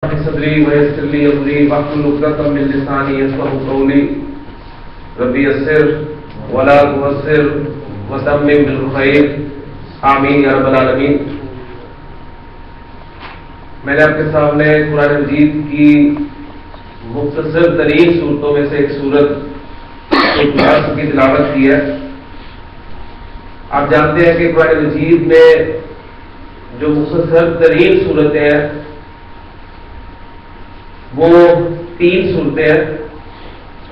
صدری ویسر لی امری واحلل عقدۃ من لسانی یفقهوا قولی ربی یسر ولا تعسر وتمم بالخیر آمین یا رب العالمین۔ میں نے آپ کے سامنے قرآن مجید کی مختصر ترین صورتوں میں سے ایک صورت کی تلاوت کی ہے۔ آپ جانتے ہیں کہ قرآن مجید میں جو مختصر ترین صورتیں ہیں وہ 3 صورتیں ہیں،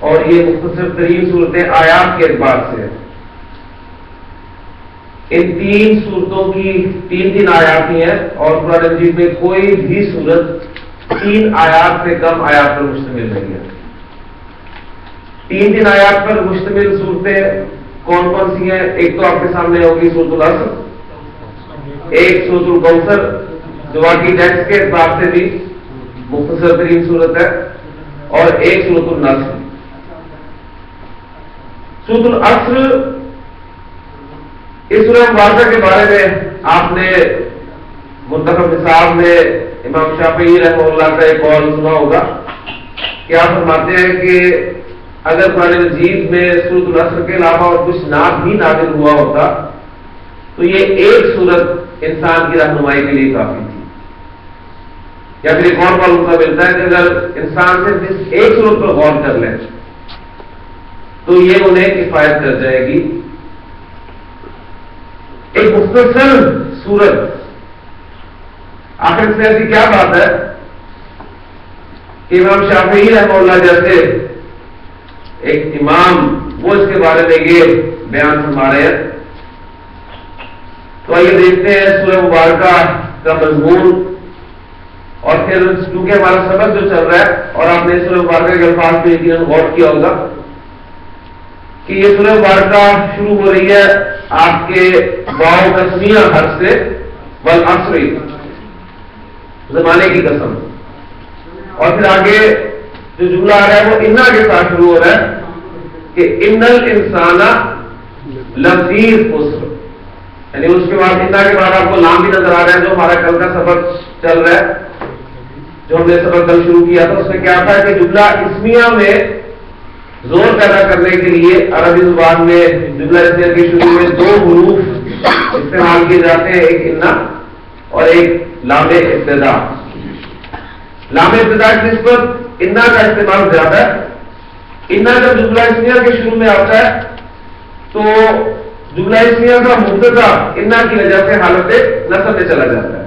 اور یہ مختصر ترین صورتیں آیات کے اعتبار سے ہیں۔ ان 3 صورتوں کی 3 آیات ہی ہیں، اور قرآن مجید میں کوئی بھی صورت 3 آیات سے کم آیات پر مشتمل نہیں ہے۔ 3 آیات پر مشتمل صورتیں کون کون سی ہیں؟ ایک تو آپ کے سامنے ہوگی سورۃ العصر، ایک سورۃ الکوثر جو واقعی ٹیکسٹ کے اعتبار سے بھی مختصر ترین صورت ہے، اور ایک سورۃ النصر۔ سورۃ العصر اس سورہ مبارکہ کے بارے میں آپ نے منتخب نصاب میں امام شافعی رحمہ اللہ کا ایک قول سنا ہوگا کہ آپ فرماتے ہیں کہ اگر قرآن مجید میں سورۃ العصر کے علاوہ اور کچھ نام بھی نازل ہوا ہوتا تو یہ ایک سورت انسان کی رہنمائی کے لیے کافی تھی۔ یا پھر ایک اور معلوم کا ملتا ہے کہ اگر انسان صرف اس ایک صورت پر غور کر لیں تو یہ انہیں کفایت کر جائے گی۔ ایک مختصر صورت، آخر سے ایسی کیا بات ہے کہ امام شافعی رحمہ اللہ جیسے ایک امام وہ اس کے بارے میں یہ بیان فرما رہے ہیں۔ تو آئیے دیکھتے ہیں سورہ مبارکہ کا مضمون، اور پھر کیونکہ ہمارا سبق جو چل رہا ہے اور آپ نے سورہ مبارکہ کے الفاظ پہ یقیناً غور کیا ہوگا کہ یہ سورہ مبارکہ شروع ہو رہی ہے آپ کے واو تسمیہ حرف سے، والعصر زمانے کی قسم، اور پھر آگے جو جملہ آ رہا ہے وہ انا کے ساتھ شروع ہو رہا ہے کہ ان الانسان لفی خسر، یعنی اس کے بعد انا کے بعد آپ کو لام بھی نظر آ رہا ہے۔ جو ہمارا کل کا سبق چل رہا ہے، جو ہم نے سبق کل شروع کیا تھا، اس میں کیا تھا کہ جملہ اسمیہ میں زور پیدا کرنے کے لیے عربی زبان میں جملہ اسمیہ کے شروع میں 2 حروف استعمال کیے جاتے ہیں، ایک انا اور ایک لام ابتدا۔ لام ابتدا کی نسبت انا کا استعمال زیادہ ہے۔ انا جب جملہ اسمیہ کے شروع میں آتا ہے تو جملہ اسمیہ کا مبتدا انا کی وجہ سے حالت نصب میں چلا جاتا ہے۔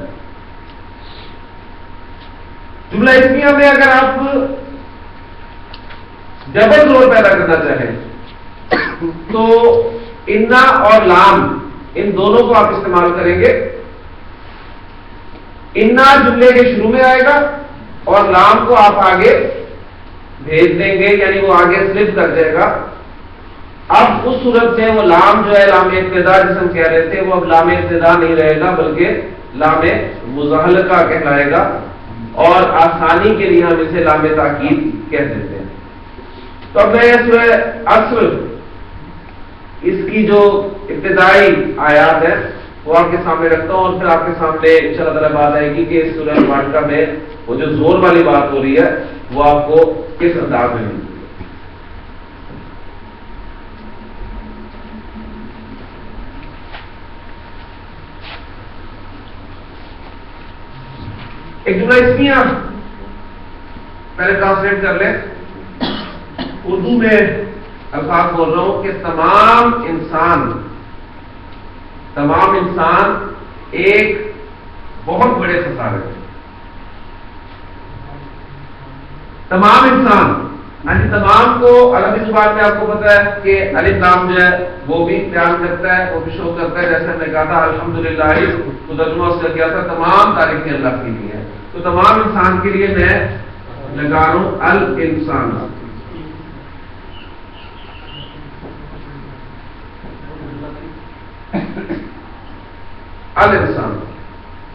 جملہ اسمیہ میں اگر آپ ڈبل زور پیدا کرنا چاہیں تو انا اور لام ان دونوں کو آپ استعمال کریں گے۔ انا جملے کے شروع میں آئے گا اور لام کو آپ آگے بھیج دیں گے، یعنی وہ آگے سلپ کر جائے گا۔ اب اس صورت میں وہ لام جو ہے لام ابتدا جسے ہم کہہ رہے تھے، وہ اب لام ابتدا نہیں رہے گا بلکہ لام مزحلقہ کہلائے گا، اور آسانی کے لیے ہم اسے لام تاکید کہہ دیتے ہیں۔ تو اب میں سورہ عصر اس کی جو ابتدائی آیات ہے وہ آپ کے سامنے رکھتا ہوں، اور پھر آپ کے سامنے انشاءاللہ تعالی بات آئے گی کہ اس سورہ مبارکہ میں وہ جو زور والی بات ہو رہی ہے وہ آپ کو کس انداز میں ملتی ہے۔ ایک جملہ اسمیہ پہلے ٹرانسلیٹ کر لیں۔ اردو میں الفاظ بول رہا ہوں کہ تمام انسان ایک بہت بڑے خسارے میں۔ تمام انسان یعنی تمام کو عربی زبان میں آپ کو پتا ہے کہ الف لام جو ہے وہ بھی بیان کرتا ہے، وہ بھی شو کرتا ہے، جیسے ہم نے کہا تھا الحمدللہ تو ترجمہ اس کا کیا تھا، تمام تعریفیں اللہ کے لیے ہے۔ تو تمام انسان کے لیے میں لگا رہا ہوں الانسان۔ الانسان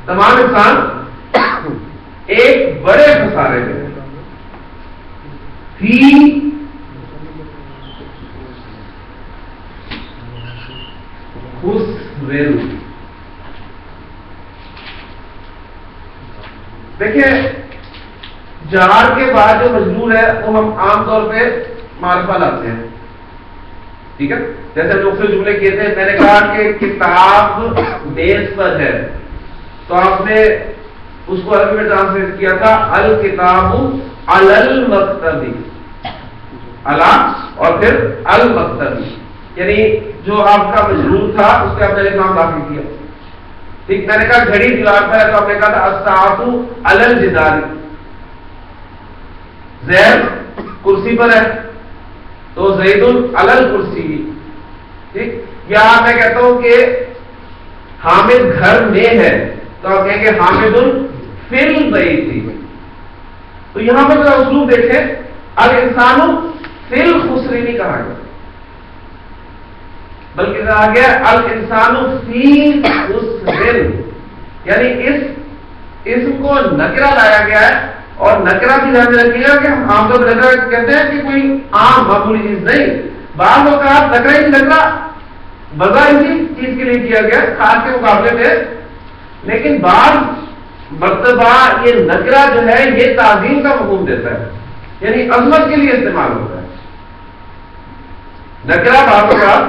تمام انسان ایک بڑے خسارے میں، فی خسر۔ دیکھیں جار کے بعد جو مجرور ہے وہ ہم عام طور پہ معرفہ لاتے ہیں، ٹھیک ہے؟ جیسے دوسرے جملے کیے تھے، میں نے کہا کہ کتاب میز پر ہے، تو آپ نے اس کو عربی میں ٹرانسلیٹ کیا تھا الکتاب علی المکتبی، علی اور پھر المکتبی، یعنی جو آپ کا مجرور تھا اس پہ آپ نے نام داخل کیا، ٹھیک؟ میں نے کہا گھڑی دیوار پر ہے تو آپ نے کہا تھا الساعۃ علی الجدار، زید کرسی پر ہے تو زید علی الکرسی، ٹھیک؟ یا میں کہتا ہوں کہ حامد گھر میں ہے تو آپ کہیں گے حامد فی البیت، تو یہاں پر ذرا اسلوب دیکھیں، الانسان فی الخسر نہیں کہا گیا بلکہ کہا گیا الانسان فی خسر، یعنی اس اسم کو نکرہ لایا گیا ہے، اور نکرہ کی دھیان میں رکھیے گا کہ ہم عام طور پر نکرہ کہتے ہیں کہ کوئی عام معمولی چیز نہیں، بعض اوقات نکرہ ہی نکرہ بغا اسی چیز کے لیے کیا گیا خاص کے مقابلے میں، لیکن بعض مرتبہ یہ نکرہ جو ہے یہ تعظیم کا مفہوم دیتا ہے، یعنی عظمت کے لیے استعمال ہوتا ہے، نکرہ بعض اوقات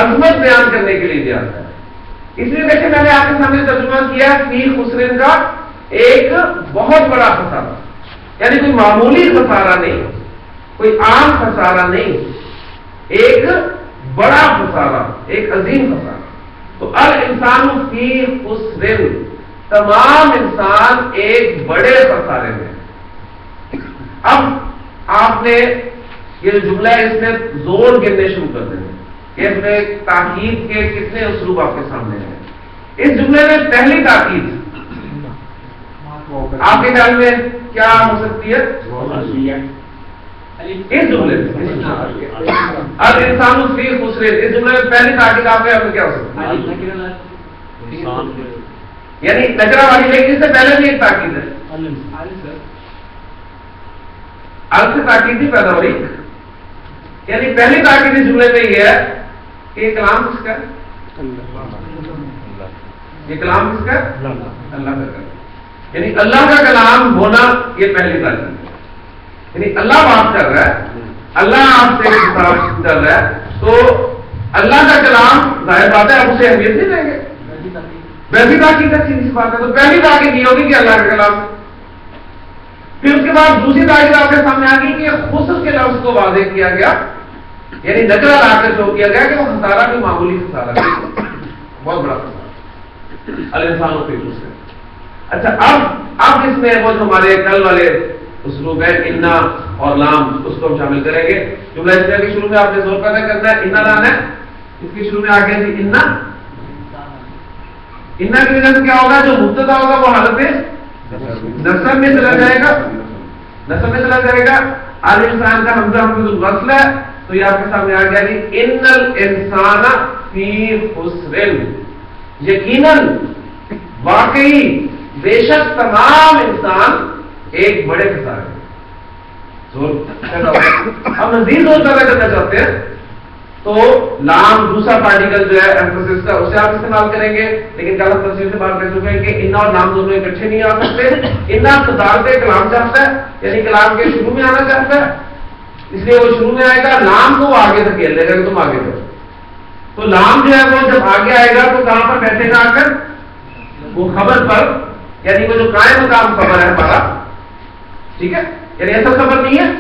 عظمت بیان کرنے کے لیے دیا جاتا ہے، اس لیے دیکھیں میں نے آپ کے سامنے ترجمہ کیا فی خسرن کا ایک بہت بڑا خسارہ، یعنی کوئی معمولی خسارہ نہیں، کوئی عام خسارہ نہیں، ایک بڑا خسارہ، ایک عظیم خسارہ، تو الانسان فی خسر، تمام انسان ایک بڑے خسارے میں۔ اب آپ نے یہ جو جملہ ہے اس میں زور گننے شروع کر دیں، اس میں تاکید کے کتنے اسلوب آپ کے سامنے ہیں۔ اس جملے میں پہلی تاکید آپ کے خیال میں کیا ہو سکتی ہے؟ اس جملے میں اب انسان فی خسر، اس جملے میں پہلی تاکید آپ کے کیا ہو سکتی ہے؟ یعنی نکرہ والی، لیکن اس سے پہلے بھی ایک تاکید ہے، ال سے تاکید ہی پیدا ہو رہی، یعنی پہلی تاکید اس جملے میں یہ ہے کہ یہ کلام کس کا ہے؟ یہ کلام کس کا ہے؟ اللہ کا، یعنی اللہ کا کلام ہونا یہ پہلی تاکید ہے، یعنی اللہ بات کر رہا ہے، اللہ آپ سے خطاب کر رہا ہے، تو اللہ کا کلام ظاہر بات ہے آپ اسے اہمیت نہیں دیں گے، ویسی تاکید ہے، سیدھی سی بات ہے، تو پہلی تاکید یہ ہوگی کہ اللہ کا کلام ہے، پھر اس کے بعد دوسری تاکید آپ کے سامنے آ گئی کہ خسر کے لفظ کو واضح کیا گیا، یعنی نکرہ لا کر شو کیا گیا کہ وہ خسارہ بھی معمولی خسارہ نہیں، بہت بڑا خسارہ، الانسان فی خسر۔ اچھا اب اس میں وہ جو ہمارے کل والے اسلوب ہے انا اور لام، اس کو ہم شامل کریں گے۔ جملہ اس کے شروع میں آپ نے زور پیدا کرنا ہے، انا لانا ہے، اس کے شروع میں آ گیا جی انا کی وجہ سے کیا ہوگا، جو مبتدا ہوگا وہ حالت نصب میں چلا جائے گا، نصب میں چلا جائے گا، الانسان کا حمزہ حمزۃ الوصل ہے، تو یہ آپ کے سامنے آ گیا جی ان الانسان فی خسر، یقیناً واقعی بے شک تمام انسان ایک بڑے خسارے میں۔ اب مزید زور پیدا کرنا چاہتے ہیں تو لام دوسرا پارٹیکل جو ہے ایمفسس کا، اسے آپ استعمال کریں گے، لیکن کل ہم تفصیل سے بات کر چکے ہیں کہ انا اور لام دونوں اکٹھے نہیں آ سکتے، انا صدارت کلام چاہتا ہے، یعنی کلام کے شروع میں آنا چاہتا ہے، اس لیے وہ شروع میں آئے گا، لام کو وہ آگے دھکیل دے گا کہ تم آگے جاؤ، تو لام جو ہے وہ جب آگے آئے گا تو کہاں پر بیٹھے گا آ کر، وہ خبر پر، یعنی وہ جو قائم مقام خبر ہے ہمارا، ٹھیک ہے، یعنی ایسا خبر نہیں ہے،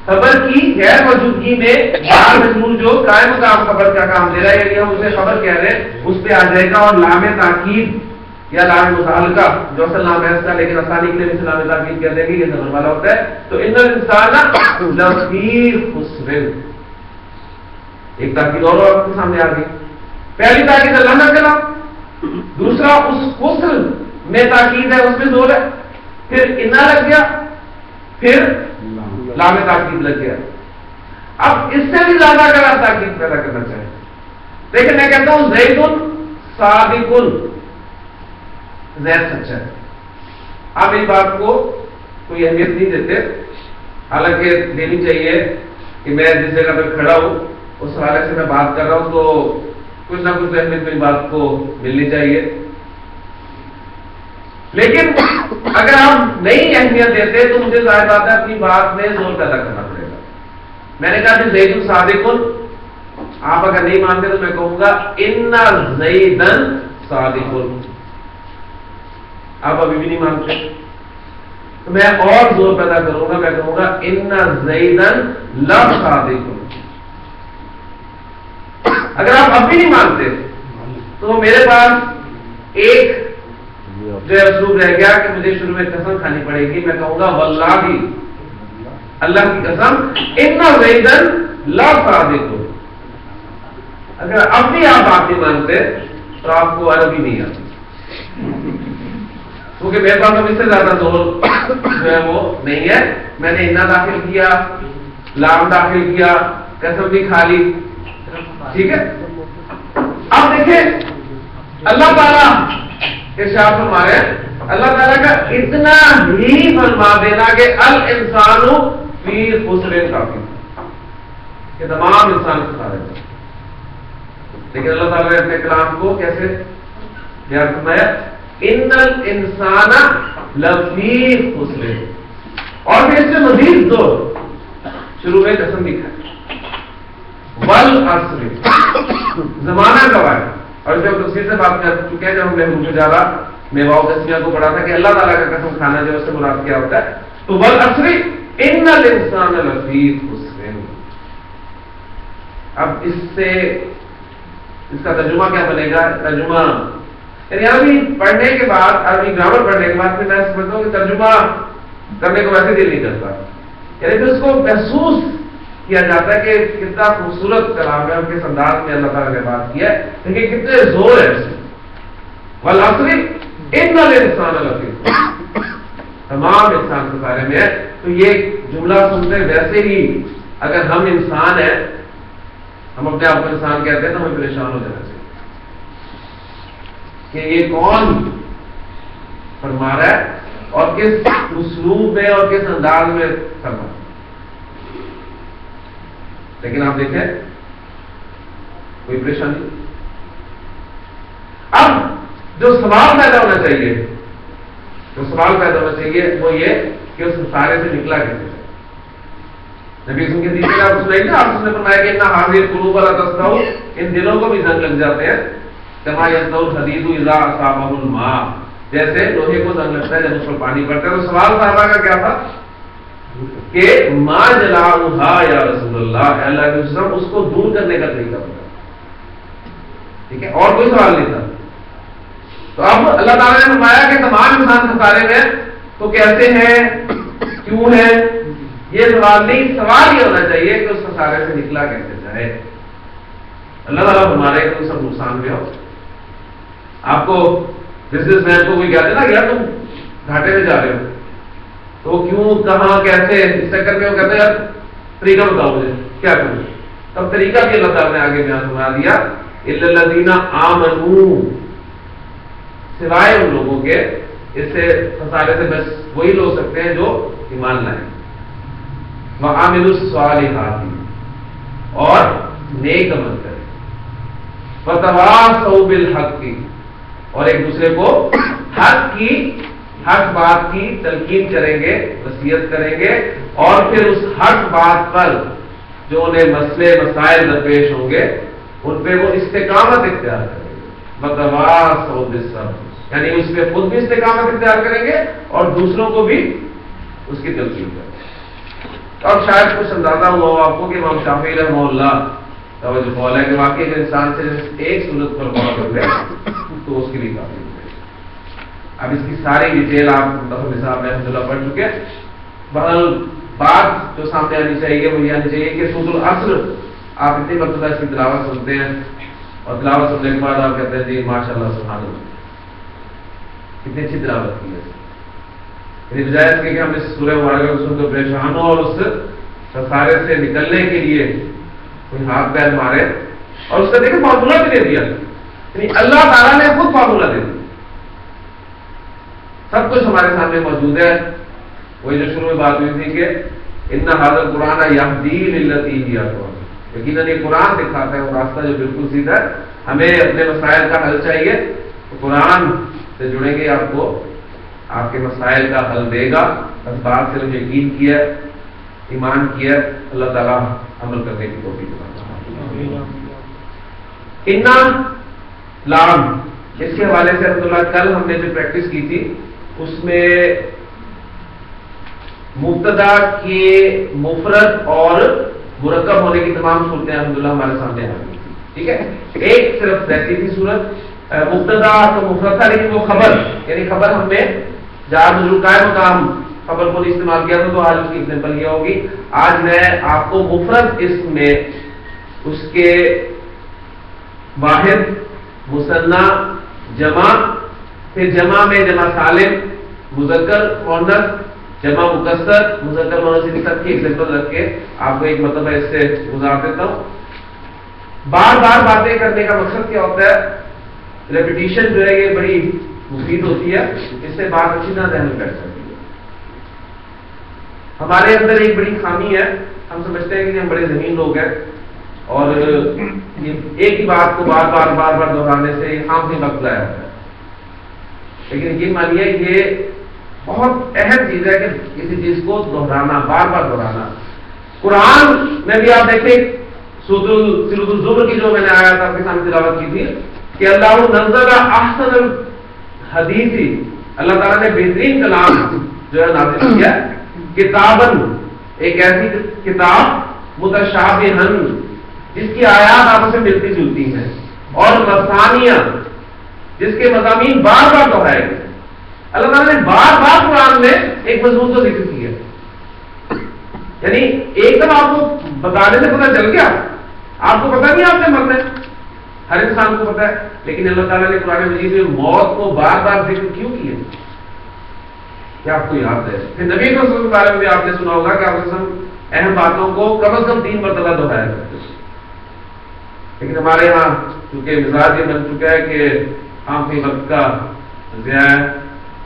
خبر کی غیر موجودگی میں مجرور جو قائم مقام خبر کا کام دے رہا ہے، یعنی ہم اسے خبر کہہ رہے ہیں، اس پہ آ جائے گا، اور لام تاکید یا لام متعلقہ جو اصل نام ہے اس کا، لیکن آسانی کے لیے اسے لام تاکید کہہ دیں گے، یہ زبر والا ہوتا ہے، تو ان الانسان لفی خسر، ایک تاکید اور آپ کے سامنے آ گئی، پہلی تاکید اللہ کا کلام، دوسرا اس خسر میں تاکید ہے، اس میں زور ہے، پھر انا لگ گیا، پھر لام تاکید لگ گیا۔ اب اس سے بھی زیادہ اگر آپ تاکید پیدا کرنا چاہیں، لیکن میں کہتا ہوں زید صادق، زید سچا ہے، آپ اس بات کو کوئی اہمیت نہیں دیتے، حالانکہ دینی چاہیے کہ میں جس جگہ پہ کھڑا ہوں اس حوالے سے میں بات کر رہا ہوں تو کچھ نہ کچھ اہمیت میری بات کو ملنی چاہیے، لیکن اگر آپ نئی اہمیت دیتے تو مجھے ظاہر بات ہے اپنی بات میں زور پیدا کرنا پڑے گا. میں نے کہا کہ زید صادق، آپ اگر نہیں مانتے تو میں کہوں گا ان زیدن صادق. آپ ابھی بھی نہیں مانتے تو میں اور زور پیدا کروں گا، میں کہوں گا ان زیدن لصادق. اگر آپ اب بھی نہیں مانتے تو میرے پاس ایک جو اسلوب رہ گیا کہ مجھے شروع میں قسم کھانی پڑے گی. میں کہوں گا واللہ، اللہ کی قسم، ان زیدن لصادق. اگر اب بھی آپ بات نہیں مانتے تو آپ کو عربی نہیں آتی، کیونکہ میرے پاس اب اس سے زیادہ زور جو ہے وہ نہیں ہے. میں نے انا داخل کیا، لام داخل کیا، قسم بھی کھا لی. ٹھیک ہے، اب دیکھیں اللہ تعالیٰ ارشاد فرما رہے ہیں، اللہ تعالیٰ کا اتنا ہی فرما دینا کہ الانسان فی خسر کافی، کہ تمام انسان خسارے ہیں. لیکن اللہ تعالیٰ نے اپنے کلام کو کیسے بیان فرمایا؟ ان الانسان لفی خسر. اور پھر اس سے مزید دو شروع میں قسم دکھا والعصر، زمانہ گواہ ہے. اور جب تفصیل سے بات کر چکے ہیں، جب ہم نے حروف جارہ میواؤ تسمیہ کو پڑھا تھا کہ اللہ تعالیٰ کا قسم کھانا جو اس سے مراد کیا ہوتا ہے، تو والعصر ان الانسان لفی خسر. اب اس سے اس کا ترجمہ کیا بنے گا؟ ترجمہ یعنی عربی پڑھنے کے بعد، عربی گرامر پڑھنے کے بعد پھر میں سمجھتا ہوں کہ ترجمہ کرنے کو ویسے دل نہیں کرتا. یعنی پھر اس کو محسوس کیا جاتا ہے کہ کتنا خوبصورت کلام ہے اور کس انداز میں اللہ تعالیٰ نے بات کیا ہے، لیکن کتنے زور ہے اس میں. والعصر ان الانسان لفی خسر، تمام انسان خسارے میں ہے. تو یہ جملہ سنتے ویسے ہی اگر ہم انسان ہیں، ہم اپنے آپ کو انسان کہتے ہیں تو ہمیں پریشان ہو جانا چاہیے کہ یہ کون فرما رہا ہے اور کس اسلوب میں اور کس انداز میں فرما رہا ہے. لیکن آپ دیکھیں کوئی پریشانی. اب جو سوال پیدا ہونا چاہیے، وہ یہ کہ اس سارے سے نکلا کیسے. نبی اسم کے دیجیے آپ سنائیے نا، آپ نے فرمایا کہ اتنا حاضر قلوب والا تستاؤ، ان دلوں کو بھی زنگ لگ جاتے ہیں. کما یستاؤ الحدید اذا اصابہ الماء، جیسے لوہے کو زنگ لگتا ہے جب اس پر پانی پڑتا ہے. تو سوال صحابہ کا کیا تھا کہ ما جلاؤہا یا رسول اللہ، اللہ کے رسول، اس کو دور کرنے کا طریقہ بتا. ٹھیک ہے، اور کوئی سوال نہیں تھا. تو اب اللہ تعالیٰ نے فرمایا کہ تمام انسان خسارے میں، تو کیسے ہیں، کیوں ہے، یہ سوال نہیں. سوال یہ ہونا چاہیے کہ اس خسارے سے نکلا کیسے جائے. اللہ تعالیٰ فرما رہے کہ سب نقصان میں ہو. آپ کو بزنس مین کو کوئی کہتے نا کہ یار تم گھاٹے میں جا رہے ہو، تو کیوں، کہاں، کیسے، اس چکر میں وہ کہتے ہیں یار طریقہ بتاؤ مجھے کیا کروں. تب طریقہ بھی اللہ تعالیٰ نے آگے بیان فرما دیا، الا الذین آمنوا، سوائے ان لوگوں کے، اس سے خسارے سے بس وہی لوگ سکتے ہیں جو ایمان لائیں. وعملوا الصالحات، اور نیک عمل کریں. وتواصوا بالحق، اور ایک دوسرے کو حق بات کی تلقین کریں گے، وصیت کریں گے. اور پھر اس حق بات پر جو انہیں مسئلے مسائل درپیش ہوں گے ان پہ وہ استقامت اختیار کریں گے. وتواصوا بالصبر، یعنی اس پہ خود بھی استقامت اختیار کریں گے اور دوسروں کو بھی اس کی تلقین کریں گے. اور شاید کچھ اندازہ ہوا ہو آپ کو کہ امام شافعی رحمہ اللہ کا جو قول ہے کہ واقعی اگر انسان سے ایک سنت پر غور کر لے تو اس کے لیے کافی ہے. اب اس کی ساری ڈیٹیل آپ متفق صاحب الحمدللہ پڑھ چکے. بہرحال بات جو سامنے آنی چاہیے وہ یہ آنی چاہیے کہ سورۃ العصر آپ اتنی مرتبہ اس کی تلاوت سنتے ہیں اور تلاوت سننے کے بعد آپ کہتے ہیں جی ماشاء اللہ سبحان اللہ، کتنی اچھی تلاوت کی ہے. بجائے اس کے کہ ہم اس سورہ مبارکہ کو سن کر پریشان ہو اور اس خسارے سے نکلنے کے لیے کوئی ہاتھ پیر مارے. اور اس کا دیکھیں فارمولہ بھی دے دیا، یعنی اللہ تعالیٰ نے خود فارمولہ دے دیا. سب کچھ ہمارے سامنے موجود ہے. وہی جو شروع میں بات ہوئی تھی کہ ان ھذا القرآن یہدی للتی ہی اقوم، یقیناً یہ قرآن دکھاتا ہے وہ راستہ جو بالکل سیدھا ہے. ہمیں اپنے مسائل کا حل چاہیے تو قرآن سے جڑیں گے، آپ کو آپ کے مسائل کا حل دے گا. اس بات سے مجھے یقین کیا، ایمان کیا، اللہ تعالیٰ عمل کرنے کی توفیق دیتا. انا لام اس کے حوالے سے الحمدللہ کل ہم نے جو پریکٹس کی تھی اس میں مبتدا کے مفرد اور مرکب ہونے کی تمام صورتیں الحمدللہ ہمارے سامنے آ گئی. ٹھیک ہے، ایک صرف رہتی تھی صورت مبتدا تو مفرد تھا، لیکن وہ خبر یعنی خبر ہم نے جار مجرور قائم مقام خبر کو نہیں استعمال کیا تھا، تو آج اس کی ایگزامپل یہ ہوگی. آج میں آپ کو مفرد اسم میں اس کے واحد، مثنی، جمع، پھر جمع میں جمع سالم، مذکر مؤنث، جمع مکسر، مذکر مؤنث، ان سب کی ایگزامپل رکھ کے آپ کو ایک مرتبہ اس سے گزار دیتا ہوں. بار بار باتیں کرنے کا مقصد کیا ہوتا ہے؟ ریپیٹیشن جو ہے یہ بڑی مفید ہوتی ہے، اس سے بات اچھی طرح ذہن میں بیٹھ سکتی ہے. ہمارے اندر ایک بڑی خامی ہے، ہم سمجھتے ہیں کہ ہم بڑے ذہین لوگ ہیں اور ایک ہی بات کو بار بار بار بار دہرانے سے خام سے وقت ضائع ہوتا ہے. لیکن یہ مانیے یہ بہت اہم چیز ہے کہ کسی چیز کو دہرانا، بار بار دہرانا. قرآن میں بھی آپ دیکھیں سورۃ الزمر کی جو میں نے آیات آپ کے سامنے تلاوت کی تھی کہ اللہ نزل احسن الحدیث، اللہ تعالیٰ نے بہترین کلام جو ہے نازل کیا، کتابن ایک ایسی کتاب متشابہن جس کی آیات آپس میں ملتی جلتی ہیں، اور مثانیہ جس کے مضامین بار بار دہرائے گئے. اللہ تعالیٰ نے بار بار قرآن میں ایک مضمون کو ذکر کیا، یعنی ایک دم آپ کو بتانے سے پتہ چل گیا، آپ کو پتہ نہیں آپ نے مرنا ہے، ہر انسان کو پتہ ہے، لیکن اللہ تعالیٰ نے قرآن مجید میں موت کو بار بار ذکر کیوں کیا؟ کیا آپ کو یاد ہے؟ پھر نبی صلی اللہ علیہ وسلم کے بارے میں بھی آپ نے سنا ہوگا کہ آپ اہم باتوں کو کم از کم 3 مرتبہ دہرایا کرتے ہیں. لیکن ہمارے یہاں چونکہ مزاج یہ بن چکا ہے کہ عام فی وقت کا ضیاع ہے،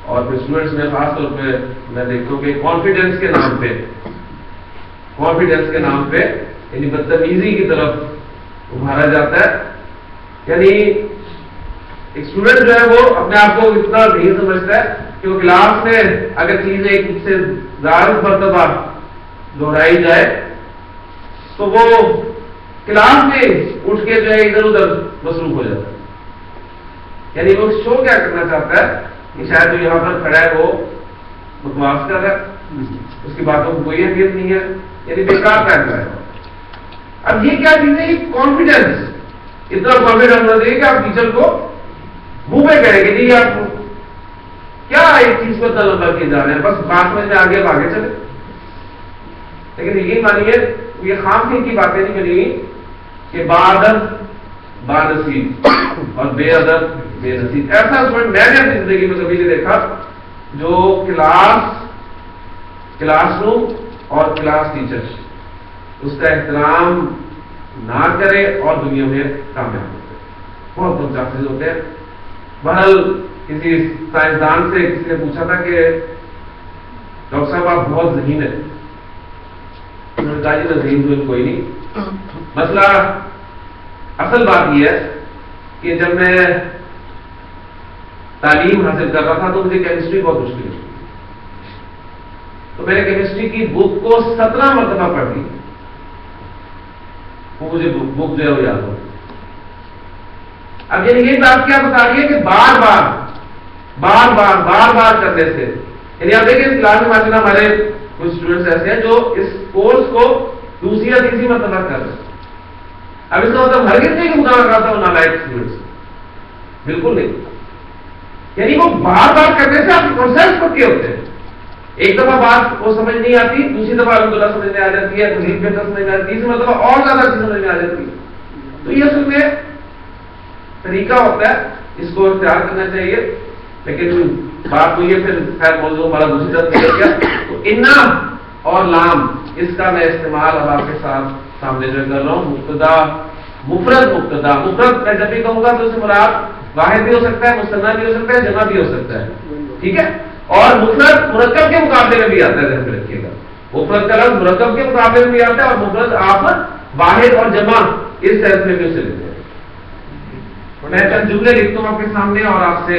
اور پھر اسٹوڈنٹس میں خاص طور پہ میں دیکھتا ہوں کہ کانفیڈنس کے نام پہ یعنی بدتمیزی کی طرف ابھارا جاتا ہے. یعنی ایک اسٹوڈنٹ جو ہے وہ اپنے آپ کو اتنا نہیں سمجھتا ہے کہ وہ کلاس میں اگر چیزیں ایک سے زیادہ مرتبہ دہرائی جائے تو وہ کلاس میں اٹھ کے جو ہے ادھر ادھر مصروف ہو جاتا ہے. یعنی وہ شو کیا کرنا چاہتا ہے کہ شاید جو یہاں پر کھڑا ہے وہ بکواس کر رہا ہے، اس کی باتوں کو کوئی اہمیت نہیں ہے، یعنی بیکار کر رہا ہے. اب یہ کیا چیز ہے؟ یہ کانفیڈینس، اتنا کانفیڈنس ہونا چاہیے کہ آپ ٹیچر کو منہ پہ کہیں گے جی آپ کیا ایک چیز کو اتنا لمبا کیے جا رہے ہیں، بس بات میں آگے آگے چلے. لیکن یہ مانیے یہ خام خیر کی باتیں نہیں بنی کہ بادب بانصیب اور بے ادب بے نصیب. ایسا اسٹوڈنٹ میں نے اپنی زندگی میں کبھی نہیں دیکھا جو کلاس روم اور کلاس ٹیچر اس کا احترام نہ کرے اور دنیا میں کامیاب ہوتے. بہت بہت چانسز ہوتے ہیں. بہرحال کسی سائنسدان سے کسی نے پوچھا تھا کہ ڈاکٹر صاحب آپ بہت ذہین ہیں. انہوں نے کہا جی میں ذہین ہوں کوئی نہیں، مسئلہ اصل بات یہ ہے کہ جب میں تعلیم حاصل کر رہا تھا تو مجھے کیمسٹری بہت مشکل تھی، تو میں نے کیمسٹری کی بک کو 17 مرتبہ پڑھ دی، وہ مجھے بک جو ہے وہ یاد ہو. اب یعنی یہ بات کیا بتا رہی ہے کہ بار بار کرنے سے، یعنی آپ دیکھیں کلاس میں ماشاءاللہ ہمارے کچھ اسٹوڈنٹس ایسے ہیں جو اس کورس کو دوسری یا تیسری مرتبہ کر رہے ہیں. اب اس کا مطلب ہرگز نہیں کہ مطالعہ کرتا ہوں نالائق اسٹوڈنٹس، بالکل نہیں. یعنی وہ بار بار کرنے سے آپ کنسپٹ پکے ہوتے ہیں. ایک دفعہ بات وہ سمجھ نہیں آتی، دوسری دفعہ الحمدللہ سمجھ میں آ جاتی ہے، مزید بہتر سمجھ میں آتی ہے، تیسری مرتبہ اور زیادہ اچھی سمجھ میں آ جاتی ہے. تو یہ اصل میں طریقہ ہوتا ہے، اس کو اختیار کرنا چاہیے. لیکن بات ہوئی ہے پھر خیر موضوع ہمارا دوسری طرف نکل گیا. تو انا اور لام اس کا میں استعمال اب آپ کے سامنے جو کر رہا ہوں. مبتدا مفرد میں جب بھی کہوں گا تو اس سے مراد واحد بھی ہو سکتا ہے، مثنیٰ بھی ہو سکتا ہے، جمع بھی ہو سکتا ہے. ٹھیک ہے. اور مفرد مرکب کے مقابلے میں بھی آتا ہے، ذہن میں رکھیے گا. مفرد کا لفظ مرکب کے مقابلے میں بھی آتا ہے، اور مفرد آپ واحد اور جمع اس طرح میں بھی اسے لیتے ہیں. میں چند جملے لکھتا ہوں آپ کے سامنے اور آپ سے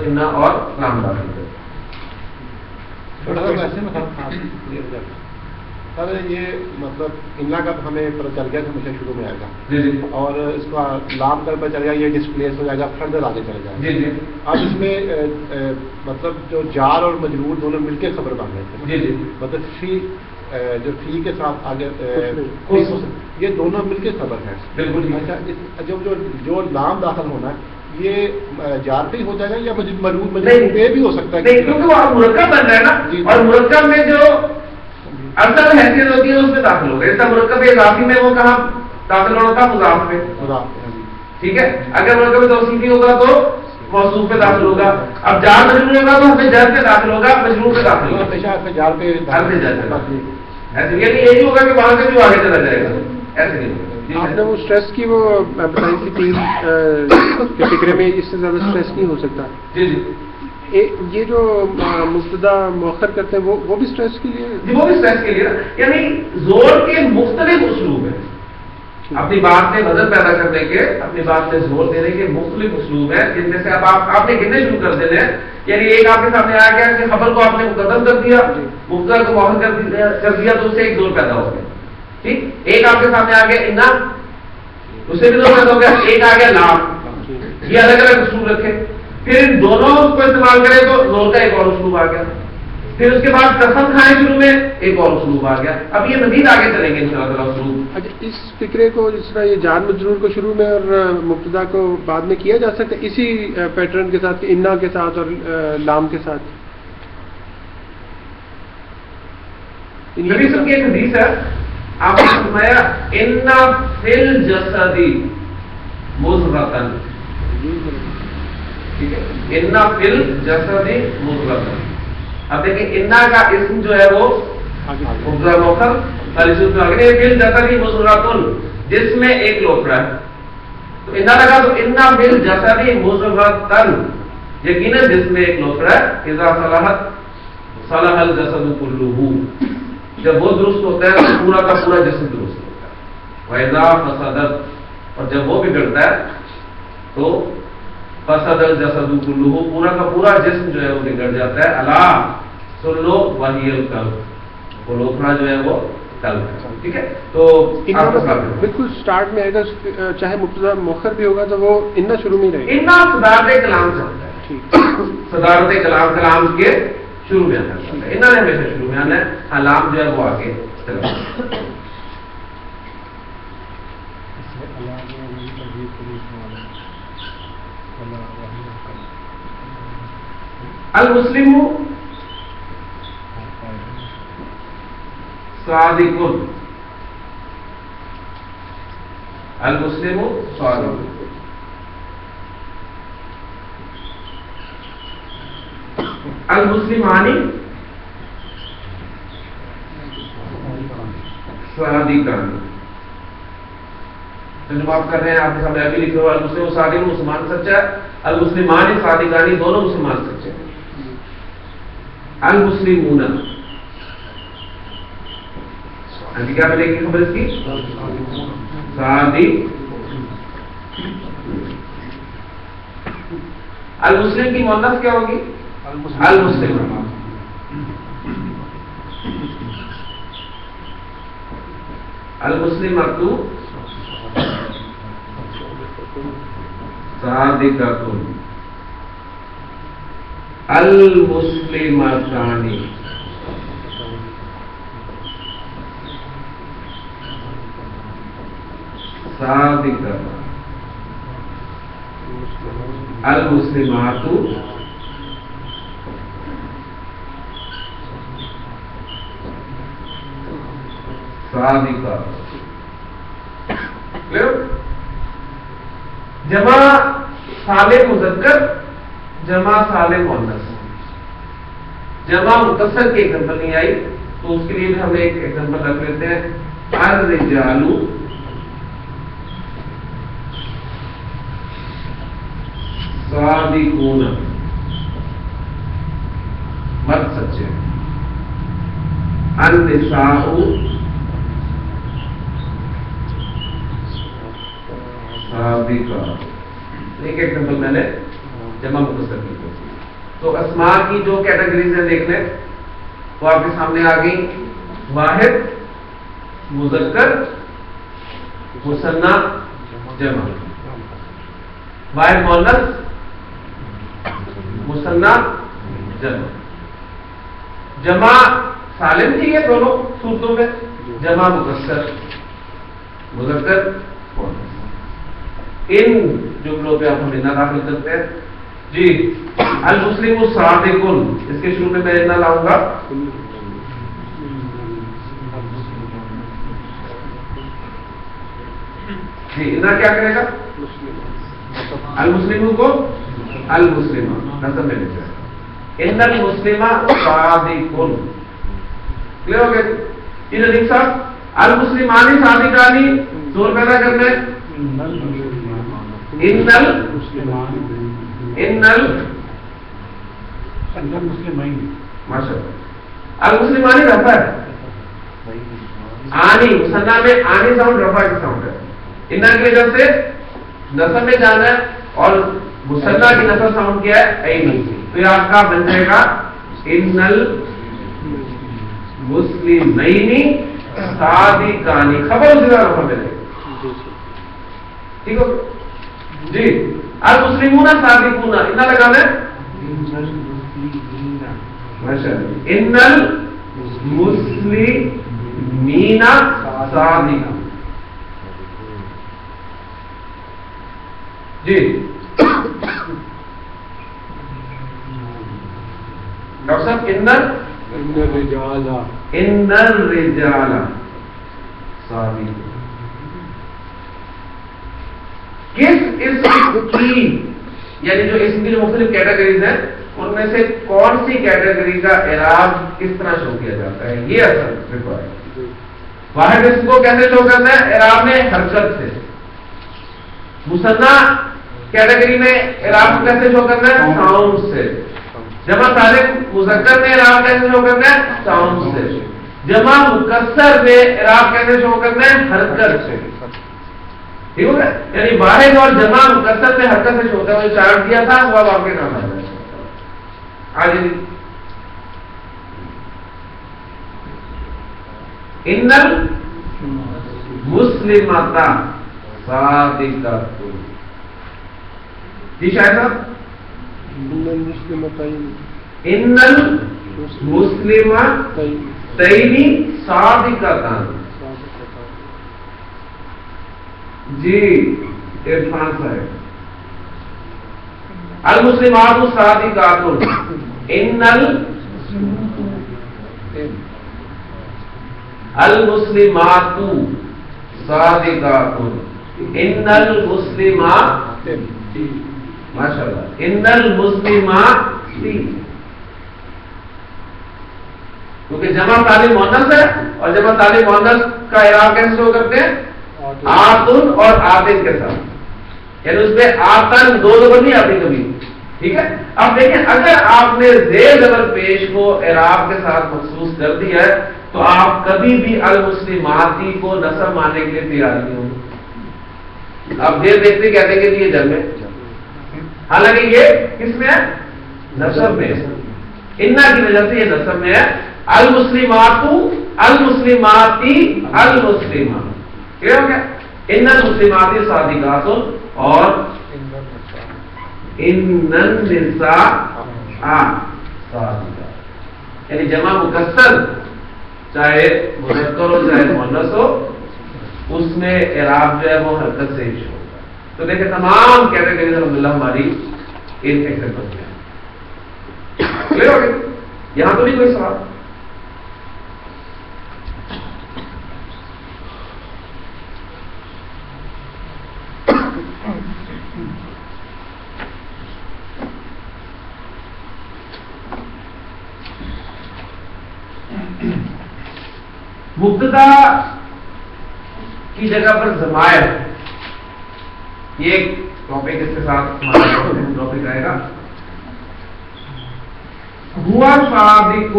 اننا اور لام داخل کریں. سر یہ مطلب اننا کا تو ہمیں پتہ چل گیا کہ ہمیشہ شروع میں آئے گا. جی جی. اور اس کا لام کر پتہ چل گیا یہ ڈسپلیس ہو جائے گا, فردر آگے چلے جائے گا. جی جی. اب اس میں مطلب جو جار اور مجرور دونوں مل کے خبر بن رہے تھے. جی جی. مطلب جو فی کے ساتھ آگے یہ دونوں مل کے خبر ہے. بالکل. اچھا جو لام داخل ہونا ہے یہ جار پہ ہی ہو جائے گا یا مجرور پہ بھی ہو سکتا ہے؟ نہیں, کیونکہ وہ مرکب بن رہا ہے نا, اور مرکب میں جو اصل حیثیت ہوتی ہے اس میں داخل ہوگا. اس کا مرکب اضافی میں وہ کہاں داخل ہونا تھا؟ مضاف میں. ٹھیک ہے. اگر مرکب توصیفی ہوگا تو موصوف پہ داخل ہوگا. اب جار مجرور ہوگا تو ہمیں جر پہ داخل ہوگا, مجرور پہ داخل ہوگا. ہمیشہ جار پہ ایسے یہ نہیں ہوگا کہ وہاں سے بھی آگے چلا جائے گا, ایسے نہیں ہوگا. آپ نے وہ اسٹریس کی وہ بتائی تھی تین کے فکرے میں اس سے زیادہ اسٹریس نہیں ہو سکتا. جی جی. یہ جو مبتدا مؤخر کرتے ہیں وہ بھی اسٹریس کے لیے؟ جی وہ بھی اسٹریس کے لیے نا, یعنی زور کے مختلف اسلوب ہیں. اپنی بات میں وزن پیدا کرنے کے, اپنی بات میں زور دینے کے مختلف اسلوب ہیں, جن میں سے اب آپ نے گننے شروع کر دینے ہیں. یعنی ایک آپ کے سامنے آ گیا کہ خبر کو آپ نے مقدم کر دیا, مبتدا کو مؤخر کر دیا تو اس سے ایک زور پیدا ہو گیا. ٹھیک. ایک آپ کے سامنے آ گیا انا, اس سے بھی زور پیدا ہو گیا. ایک آ گیا لام. یہ الگ الگ اسلوب رکھے, پھر ان دونوں کو استعمال کرے تو زور کا ایک اور اسلوب آ گیا. پھر اس کے بعد قسم کھائے شروع میں ایک اور اسلوب آ گیا. اب یہ مزید آگے چلیں گے انشاءاللہ اسلوب. اچھا, اس فکرے کو جس طرح یہ جار مجرور کو شروع میں اور مبتدا کو بعد میں کیا جا سکتا ہے اسی پیٹرن کے ساتھ, انا کے ساتھ اور لام کے ساتھ. نبی صلی کی ایک حدیث ہے, آپ نے فرمایا انا فی الجسد مضغۃ. ٹھیک ہے. انا فی الجسد مضغۃ. اب دیکھیں انا کا اسم جو ہے وہ مبتدا مؤخر فی الجسد مضغۃ, جس میں ایک لوفڑا ہے. تو انا لگا تو انا فی الجسد مضغۃ, یقینا جس میں ایک لوفڑا ہے. اذا صلحت صلح الجسد كله, جب وہ درست ہوتا ہے تو پورا کا پورا جسم درست ہوتا ہے. وَإِذَا فَسَدَتْ, اور جب وہ بگڑتا ہے تو فَسَدَ الْجَسَدُ كُلُّهُ, پورا کا پورا جسم جو ہے وہ بگڑ جاتا ہے. الا سن لو وَهِيَ الْقَلْبُ, وہ لوکھڑا جو ہے وہ قلب ہے. ٹھیک ہے. تو بالکل اسٹارٹ میں آئے گا, چاہے مبتدا مؤخر بھی ہوگا تو وہ انا شروع میں رہے گا. انا صدارت کلام چلتا ہے. ٹھیک. صدارت کلام کے شروع میں آنا ہے. انہوں نے ہمیشہ شروع میں آنا ہے. علام جو ہے وہ آگے چلا. المسلم صادق, المسلم صادق. المسلمانی صادقان. جو آپ کر رہے ہیں آپ کے سامنے ابھی لکھے ہوا المسلم صادق, مسلمان سچا ہے. المسلمانی صادقانی, دونوں مسلمان سچے ہیں. المسلمون, کیا ملے گی خبر اس کی؟ صادق. المسلم کی مؤنث کیا ہوگی؟ المسلم. المسلمۃ صادقۃ. المسلمتان صادقۃ. المسلمات صادقات. جمع سالم مذکر, جمع سالم مؤنث. جمع متصل کی ایگزامپل نہیں آئی تو اس کے لیے بھی ہم ایک ایگزامپل رکھ لیتے ہیں. الرجال صادقون, مرد سچے. النساء صادقات. ایک ایگزامپل میں نے جمع مختصر کی. تو اسماء کی جو کیٹیگریز ہیں دیکھ لیں، وہ آپ کے سامنے آ گئی. واحد، مذکر، مثنی، جمع. واحد مؤنث، مثنی، جمع. جمع سالم تھی یہ دونوں صورتوں میں، جمع مکسر، مذکر، مؤنث. ان جملوں پہ آپ ہم انا داخل کرتے ہیں. جی المسلم صادق، اس کے شروع میں انا لاؤں گا. جی انا کیا کرے گا؟ المسلم کو المسلمہ نصب میں لکھا ہے. ان المسلمہ صادق. کلیئر ہو گیا؟ یہ ندیم صاحب المسلمانی صادقانی زور پیدا کرنا ہے. ماشاء اللہ المسلمانی رفع ہے. آنی مثنیٰ میں آنی ساؤنڈ رفع کی ساؤنڈ ہے. ان کی وجہ سے نصب میں جانا ہے اور مثنیٰ کی نصب ساؤنڈ کیا ہے؟ عینی. تو یہ آپ کا بن جائے گا ان المسلمین صادقانی. خبر اسی طرح رفع ملے گا. ٹھیک ہو جی. المسلمون صادقون اتنا لگانا ہے. ان المسلمین صادقون. جی ڈاکٹر صاحب ان الرجال صادقون. کس اسم کی یعنی جو اسم کی جو مختلف کیٹیگریز ہیں ان میں سے کون سی کیٹیگری کا اعراب کس طرح شو کیا جاتا ہے، یہ اصل ریکوائر. واحد اسم کو کیسے شو کرنا ہے؟ اعراب میں حرکت سے. مثنیٰ کیٹیگری میں اعراب کو کیسے شو کرنا ہے؟ ساؤنڈ سے. جمع سالم مذکر میں اعراب کیسے شو کرنا ہے؟ ساؤنڈ سے. جمع مکسر میں اعراب کیسے شو کرنا ہے؟ حرکت سے. ٹھیک ہو گیا؟ یعنی واحد اور جمع مکسر میں حرکت سے شو کرنا. جو چارٹ دیا تھا وہ اب آپ کے کام آ جائے. آگے ان المسلمات صادقات. جی شاید صاحب ان المسلمتین صادقات. جی عرفان صاحب المسلمات صادقات. ان المسلمات صادقات. ان المسلمات ماشاء اللہ ان المسلمات. کیونکہ جمع سالم مؤنث ہے اور جمع سالم مؤنث کا اعراب کیسے شو کرتے ہیں؟ آتن اور آتن کے ساتھ. یعنی اس میں آتن دو زبر نہیں آتی کبھی. ٹھیک ہے. اب دیکھیں اگر آپ نے زیر زبر پیش کو اعراب کے ساتھ مخصوص کر دیا ہے تو آپ کبھی بھی المسلماتی کو نصب ماننے کے لیے تیار نہیں ہوں. آپ دیر دیکھتے کہتے ہیں کہ یہ جمع ہے، حالانکہ یہ کس میں ہے؟ نصب میں. انا کی وجہ سے یہ نصب میں ہے. المسلمات المسلماتی المسلمات. کلیئر ہو گیا؟ ان المسلمات صادقات اور ان النساء صادقات. یعنی جمع مکسر چاہے مذکر ہو چاہے مؤنث ہو اس میں اعراب جو ہے وہ حرکت سے ہی شو ہوگا. تو دیکھیں تمام کیٹیگریز الحمدللہ ہماری ان ایگزامپل میں. کلیئر ہو گیا؟ یہاں تو نہیں کوئی سوال؟ مبتدا کی جگہ پر ضمائر، یہ ایک ٹاپک اس کے ساتھ ٹاپک آئے گا. ہوا صادق،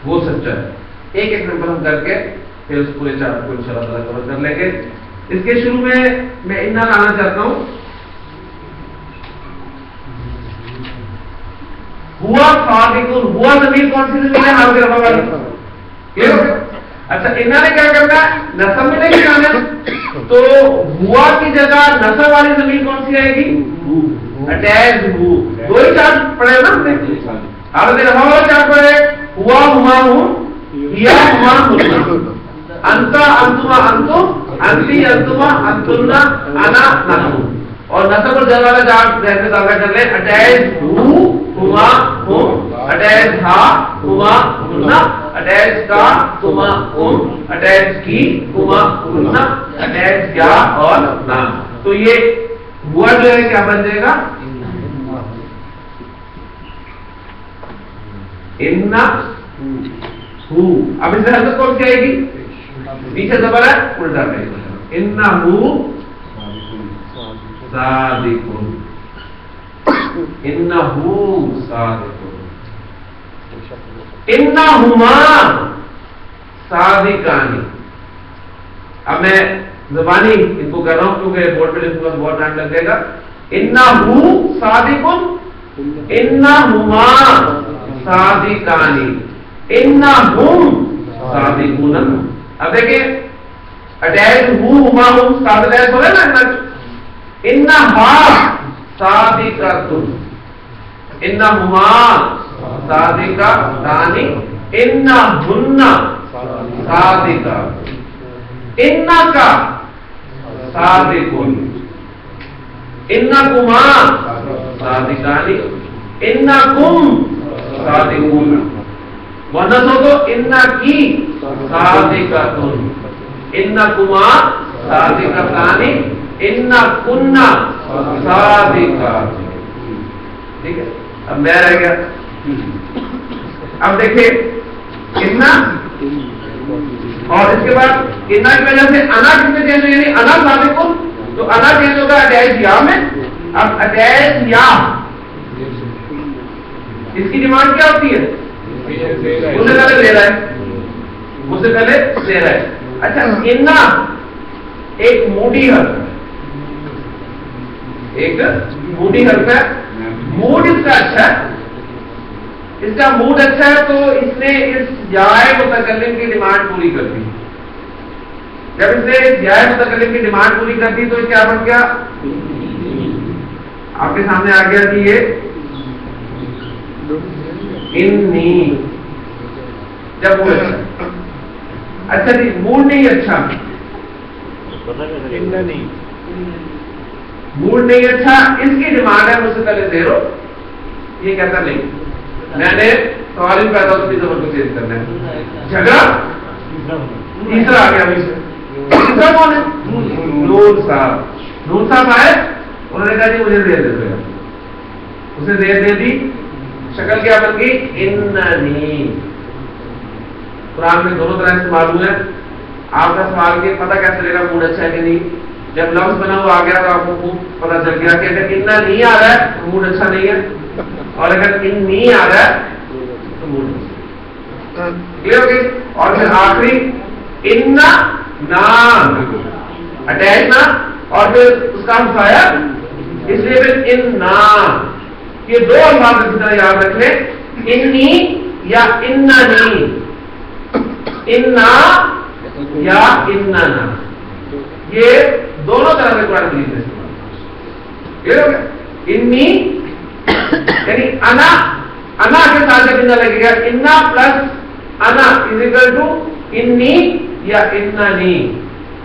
وہ سچا ہے. ایک ایگزامپل ہم کر کے پھر اس پورے چارٹ کو انشاءاللہ تعالیٰ کور کر لیں گے. اس کے شروع میں انا لانا چاہتا ہوں. ہوا صادق، ہوا ضمیر کون سی ضمیر ہے؟ حال کے رفع والی. کلیئر ہو گیا؟ اچھا انا نے کیا کرنا ہے؟ نصب میں نہیں جانا ہے، تو ہوا کی جگہ نصب والی ضمیر کون سی آئے گی؟ اٹیچ ہو. دو ہی چارج پڑے نا ہم نے. حال کے رفع والا چارج پڑے ہوا ہما ہوں، یا ہما ہوں، انتا انتما انتم، انتی انتما انتنا، انا نحن. اور نصب اور جر والا چارج ذہن میں داخل کر لیں. اٹیچ ہو ہما ہم، اٹیچ ہا ہما ہننا، اٹیچ کا ہما ہم، اٹیچ کی ہما ہننا، اٹیچ کیا اور نا. تو یہ ہوا جو ہے کیا بن جائے گا؟ انا ہو. اب اس میں حرکت کون سی آئے گی؟ پیچھے زبر ہے الٹا رہے گا. انا ہو صادقون، انا ہو صادقون، انا ہما صادقان. اب میں زبانی ان کو کر رہا ہوں کیونکہ بورڈ پہ لکھوں گا تو بہت ٹائم لگ جائے گا. انا ہو صادقون، انا ہما صادقان، انا ہم صادقون. اب دیکھیں اٹیچ ہو ہما ہم ساتھ اٹیچ ہو رہے نا. انا ہا صادقاتن، انا ہما صادقاتان، انا ہن صادقات، انا کا صادقون، انا کما صادقان، انا کم صادقون. مؤنث ہو تو انا کی صادقاتن، انا کما صادقاتان، انا کننا صادقات. ٹھیک ہے. اب میں رہ گیا. اب دیکھیں انا اور اس کے بعد انا کی وجہ سے انا کس میں چینج ہوئی، یعنی انا صادقون، تو انا چینج ہوگا اٹیچ یا میں. اب اٹیچ یا اس کی ڈیمانڈ کیا ہوتی ہے؟ اس سے پہلے لے رہا ہے، اس سے پہلے لے رہا ہے. اچھا انا ایک موڈی حرف ہے، ایک موڈی حرف ہے. موڈ اس کا اچھا ہے، اس کا موڈ اچھا ہے تو اس نے اس جائے متکلم کی ڈیمانڈ پوری کر دی. جب اس نے اس جائے متکلم کی ڈیمانڈ پوری کر دی تو کیا بن گیا؟ آپ کے سامنے آ گیا کہ یہ انی. جب موڈ اچھا جی، موڈ نہیں اچھا، موڈ نہیں اچھا، اس کی ڈیمانڈ ہے مجھ سے پہلے زیرو. یہ کہتا نہیں، میں نے سوال ہی پیدا ہوتی زبر کو چینج کرنا ہے. جھگڑا تیسرا آ گیا ابھی سے. تیسرا کون ہے؟ نور صاحب. نور صاحب آئے، انہوں نے کہا جی مجھے دیر دے دو. اسے دیر دے دی. شکل کیا بن گئی؟ اننی. قرآن میں دونوں طرح استعمال ہوئے. آپ کا سوال کے پتہ کیسے لے گا موڈ اچھا ہے کہ نہیں؟ جب لفظ بنا ہوا آ گیا تو آپ کو خوب پتہ چل گیا کہ اگر اتنا نہیں آ رہا ہے تو موڈ اچھا نہیں ہے، اور اگر ان نہیں آ رہا ہے تو موڈ اچھا. کلیئر ہو گئی. اور پھر آخری انا نا اٹیچ نا، اور پھر اس کا ہمسایا، اس لیے پھر انا. یہ دو الفاظ اسی طرح یاد رکھ لیں، انی یا اننی، انا یا اننا. یہ دونوں طرح سے قرآن مجید میں استعمال. انی یعنی انا، انا کے ساتھ جب انا لگے گا، انا پلس انا از اکول ٹو انی یا اننی،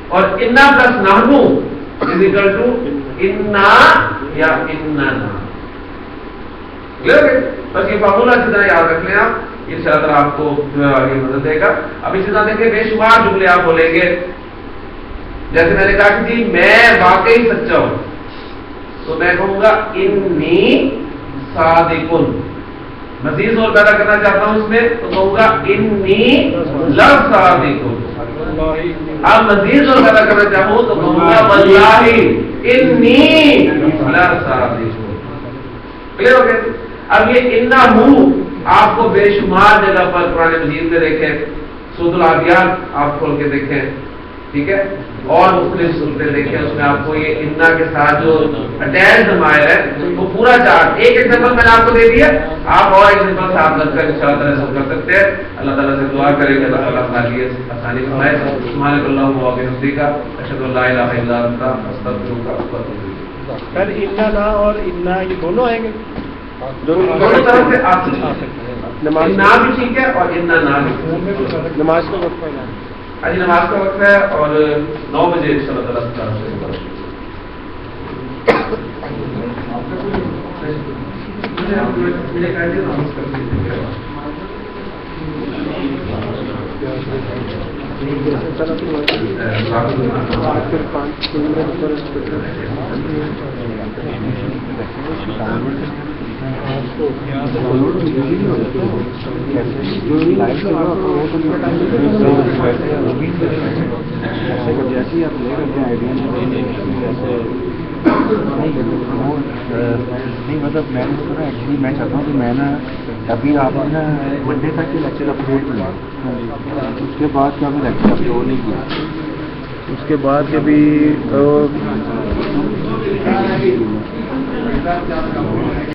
اور انا پلس نحنو از اکول ٹو انا یا اننا. بس یہ فارمولا اسی طرح یاد رکھ لیں آپ. اس طرح آپ کو آگے مدد دے گا. اب اسی طرح دیکھیں بے شمار جملے آپ بولیں گے. جیسے میں نے کہا کہ جی میں واقعی سچا ہوں، تو میں کہوں گا انی صادقن. مزید اور پیدا کرنا چاہتا ہوں اس میں تو کہوں گا انی لصادقن. اب مزید اور پیدا کرنا چاہوں تو کہوں گا واللہ انی لصادقن. کلیئر ہو گیا. اب یہ انا ہوں آپ کو بے شمار جگہ پر قرآن مجید میں دیکھیں. سورۃ العادیات آپ کھول کے دیکھیں ٹھیک ہے. اور مختلف صورتیں دیکھیں, اس میں آپ کو یہ انا کے ساتھ جو اٹیچ ضمائر ہے وہ پورا چارٹ, ایک ایگزامپل میں نے آپ کو دے دیا, آپ اور ایگزامپل ساتھ رکھ کر انشاءاللہ تعالیٰ کر سکتے ہیں. اللہ تعالیٰ سے دعا کریں کہ اللہ تعالیٰ ہماری آسانی فرمائے. سبحانک اللہم و بحمدک اشہد ان لا الہ الا انت استغفرک و اتوب الیک. سر انا نا اور انا یہ دونوں آئیں گے, دونوں طرف سے آپ نماز نا بھی ٹھیک ہے اور انا نا بھی. نماز کا وقت پڑھنا ہے. آج نماز کا وقت ہے اور 9 بجے انشاءاللہ تعالیٰ سے جیسے ہی آپ لے رہے ہیں آئیڈیا نہیں, مطلب میں نے نا ایکچولی میں چاہتا ہوں کہ میں نا ابھی آپ نے نا منڈے تک کے لیکچر اپلوڈ کیا, اس کے بعد کا بھی لیکچر اپلوڈ نہیں کیا, اس کے بعد کے بھی